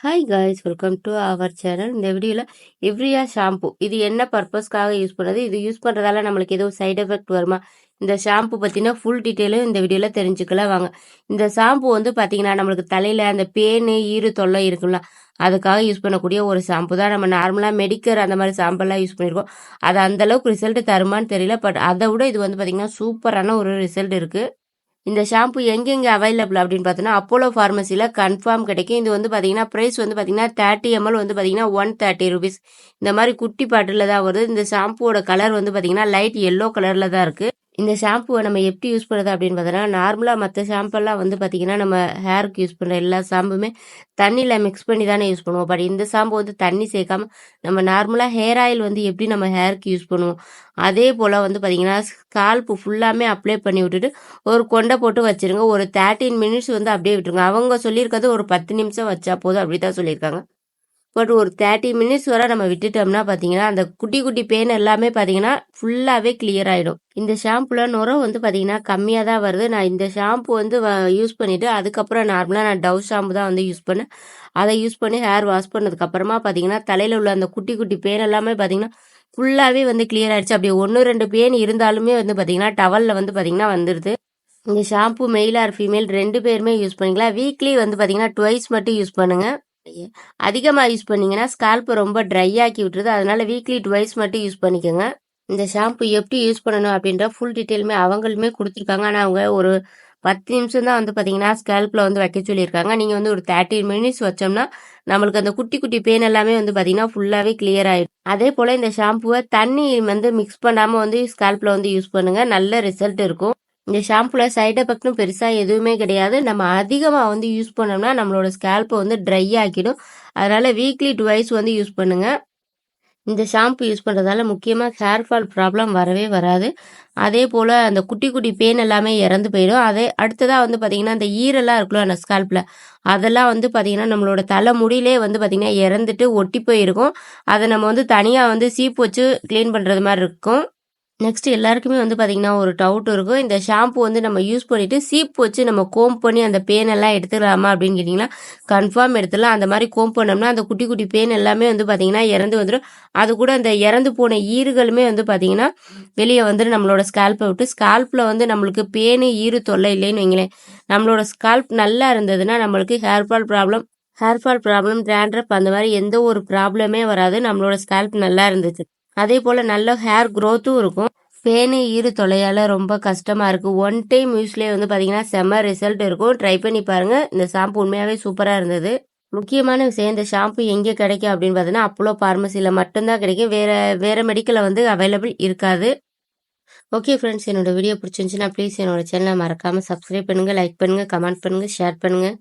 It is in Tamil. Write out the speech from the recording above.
Hi guys, welcome to our channel. இந்த வீடியோவில் எவ்ரியா ஷாம்பு இது என்ன பர்பஸ்க்காக யூஸ் பண்ணுறது, இது யூஸ் பண்ணுறதால நம்மளுக்கு எதுவும் சைடு எஃபெக்ட் வருமா, இந்த ஷாம்பு பற்றின ஃபுல் டீட்டெயிலும் இந்த வீடியோவில் தெரிஞ்சுக்கலாம் வாங்க. இந்த ஷாம்பு வந்து பார்த்தீங்கன்னா நம்மளுக்கு தலையில் அந்த பேனு ஈறு தொல்லை இருக்குல்ல, அதுக்காக யூஸ் பண்ணக்கூடிய ஒரு ஷாம்பு தான். நம்ம நார்மலாக மெடிக்கர் அந்த மாதிரி ஷாம்பெல்லாம் யூஸ் பண்ணியிருக்கோம். அது அந்தளவுக்கு ரிசல்ட் தருமான்னு தெரியல, பட் அதை விட இது வந்து பார்த்தீங்கன்னா சூப்பரான ஒரு ரிசல்ட் இருக்குது. இந்த ஷாம்பு எங்கெங்கே அவைலபிள் அப்படின்னு பார்த்தோன்னா அப்போலோ ஃபார்மசியில் கன்ஃபார்ம் கிடைக்கும். இது வந்து பார்த்தீங்கன்னா ப்ரைஸ் வந்து பார்த்தீங்கன்னா 30 ml வந்து பார்த்தீங்கன்னா 130 rupees. இந்த மாதிரி குட்டி பாட்டில் தான் வருது. இந்த ஷாம்புவோட கலர் வந்து பார்த்தீங்கன்னா லைட் எல்லோ கலரில் தான் இருக்குது. இந்த ஷாம்புவை நம்ம எப்படி யூஸ் பண்ணுறது அப்படின்னு பார்த்தோன்னா, நார்மலாக மற்ற ஷாம்பெல்லாம் வந்து பார்த்தீங்கன்னா நம்ம ஹேருக்கு யூஸ் பண்ணுற எல்லா ஷாம்புமே தண்ணியில் மிக்ஸ் பண்ணி தானே யூஸ் பண்ணுவோம். பட் இந்த ஷாம்பு வந்து தண்ணி சேர்க்காம நம்ம நார்மலாக ஹேர் ஆயில் வந்து எப்படி நம்ம ஹேருக்கு யூஸ் பண்ணுவோம், அதே போல் வந்து பார்த்தீங்கன்னா ஸ்கால்ப்பு ஃபுல்லாமே அப்ளை பண்ணி விட்டுட்டு ஒரு கொண்டை போட்டு வச்சிருங்க. ஒரு 13 minutes வந்து அப்படியே விட்டுருங்க. அவங்க சொல்லியிருக்கிறது ஒரு 10 நிமிஷம் வச்சா போதும் அப்படி தான் சொல்லியிருக்காங்க. பட் ஒரு 30 minutes வரை நம்ம விட்டுட்டோம்னா பார்த்தீங்கன்னா அந்த குட்டி குட்டி பேன் எல்லாமே பார்த்தீங்கன்னா ஃபுல்லாகவே கிளியர் ஆகிடும். இந்த ஷாம்புல நுரை வந்து பார்த்தீங்கன்னா கம்மியாக தான் வருது. நான் இந்த ஷாம்பு வந்து யூஸ் பண்ணிவிட்டு அதுக்கப்புறம் நார்மலாக நான் டவ் ஷாம்பு தான் வந்து யூஸ் பண்ணேன். அதை யூஸ் பண்ணி ஹேர் வாஷ் பண்ணதுக்கப்புறமா பார்த்தீங்கன்னா தலையில் உள்ள அந்த குட்டி குட்டி பேன் எல்லாமே பார்த்தீங்கன்னா ஃபுல்லாகவே வந்து கிளியர் ஆகிடுச்சு. அப்படி 1-2 பேன் இருந்தாலுமே வந்து பார்த்தீங்கன்னா டவலில் வந்து பார்த்தீங்கன்னா வந்துடுது. இந்த ஷாம்பு மெயில் ஆர் ஃபீமேல் 2 பேருமே யூஸ் பண்ணிக்கலாம். வீக்லி வந்து பார்த்தீங்கன்னா ட்வைஸ் மட்டும் யூஸ் பண்ணுங்கள். அதிகமாக யூஸ் பண்ணீங்கன்னா ஸ்கால்ப் ரொம்ப ட்ரை ஆக்கி விட்டுருது. அதனால வீக்லி ட்வைஸ் மட்டும் யூஸ் பண்ணிக்கோங்க. இந்த ஷாம்பு எப்படி யூஸ் பண்ணணும் அப்படின்ற ஃபுல் டீட்டெயிலுமே அவங்களுமே கொடுத்துருக்காங்க. ஆனால் அவங்க ஒரு 10 நிமிஷம் தான் வந்து பார்த்தீங்கன்னா ஸ்கால்பில் வந்து வைக்க சொல்லியிருக்காங்க. நீங்கள் வந்து ஒரு 30 minutes வச்சோம்னா நம்மளுக்கு அந்த குட்டி குட்டி பேன் எல்லாமே வந்து பார்த்தீங்கன்னா ஃபுல்லாகவே கிளியர் ஆகிடும். அதே போல் இந்த ஷாம்புவை தண்ணி வந்து மிக்ஸ் பண்ணாமல் வந்து ஸ்கால்பில் வந்து யூஸ் பண்ணுங்கள், நல்ல ரிசல்ட் இருக்கும். இந்த ஷாம்புல சைடு எஃபெக்ட்டும் பெருசாக எதுவுமே கிடையாது. நம்ம அதிகமாக வந்து யூஸ் பண்ணோம்னா நம்மளோட ஸ்கேல்ப்பை வந்து ட்ரை ஆக்கிடும். அதனால வீக்லி ட்வைஸ் வந்து யூஸ் பண்ணுங்க. இந்த ஷாம்பு யூஸ் பண்ணுறதால முக்கியமாக ஹேர் ஃபால் ப்ராப்ளம் வரவே வராது. அதே போல் அந்த குட்டி குட்டி பேன் எல்லாமே இறந்து போயிடும். அதே அடுத்ததாக வந்து பார்த்திங்கன்னா அந்த ஈரெல்லாம் இருக்குல்ல அந்த ஸ்கால்ப்பில், அதெல்லாம் வந்து பார்த்திங்கன்னா நம்மளோட தலை முடியிலே வந்து பார்த்திங்கன்னா இறந்துட்டு ஒட்டி போயிருக்கும். அதை நம்ம வந்து தனியாக வந்து சீப்பு வச்சு க்ளீன் பண்ணுறது மாதிரி இருக்கும். நெக்ஸ்ட் எல்லாருக்குமே வந்து பார்த்தீங்கன்னா ஒரு டவுட் இருக்கும். இந்த ஷாம்பு வந்து நம்ம யூஸ் பண்ணிவிட்டு சீப்பு வச்சு நம்ம கோம் பண்ணி அந்த பேனெல்லாம் எடுத்துக்கலாமா அப்படின்னு கேட்டிங்கன்னா கன்ஃபார்ம் எடுத்துடலாம். அந்த மாதிரி கோம் பண்ணோம்னா அந்த குட்டி குட்டி பேன் எல்லாமே வந்து பார்த்திங்கன்னா இறந்து வந்துடும். அது கூட அந்த இறந்து போன ஈறுகளுமே வந்து பார்த்திங்கன்னா வெளியே வந்துடும் நம்மளோட ஸ்கால்ப்பை விட்டு. ஸ்கால்ப்பில் வந்து நம்மளுக்கு பேனு ஈறு தொல்லை இல்லைன்னு வைங்களேன், நம்மளோட ஸ்கால்ப் நல்லா இருந்ததுன்னா நம்மளுக்கு ஹேர் ஃபால் ப்ராப்ளம் டேண்ட்ரஃப் அந்த மாதிரி எந்த ஒரு ப்ராப்ளமே வராது. நம்மளோட ஸ்கால்ப் நல்லா இருந்துச்சு. அதே போல் நல்ல ஹேர் க்ரோத்தும் இருக்கும். பேனு ஈறு தொலையால் ரொம்ப கஷ்டமாக இருக்குது. 1 டைம் யூஸ்லேயே வந்து பார்த்தீங்கன்னா செம்ம ரிசல்ட் இருக்கும். ட்ரை பண்ணி பாருங்கள். இந்த ஷாம்பு உண்மையாகவே சூப்பராக இருந்தது. முக்கியமான விஷயம், இந்த ஷாம்பு எங்கே கிடைக்கும் அப்படின்னு பார்த்தீங்கன்னா அப்போலோ ஃபார்மசியில் மட்டும்தான் கிடைக்கும். வேறு மெடிக்கலில் வந்து அவைலபிள் இருக்காது. ஓகே ஃப்ரெண்ட்ஸ், என்னோட வீடியோ பிடிச்சிருந்துச்சுன்னா ப்ளீஸ் என்னோட சேனலை மறக்காமல் சப்ஸ்கிரைப் பண்ணுங்கள், லைக் பண்ணுங்கள், கமெண்ட் பண்ணுங்கள், ஷேர் பண்ணுங்கள்.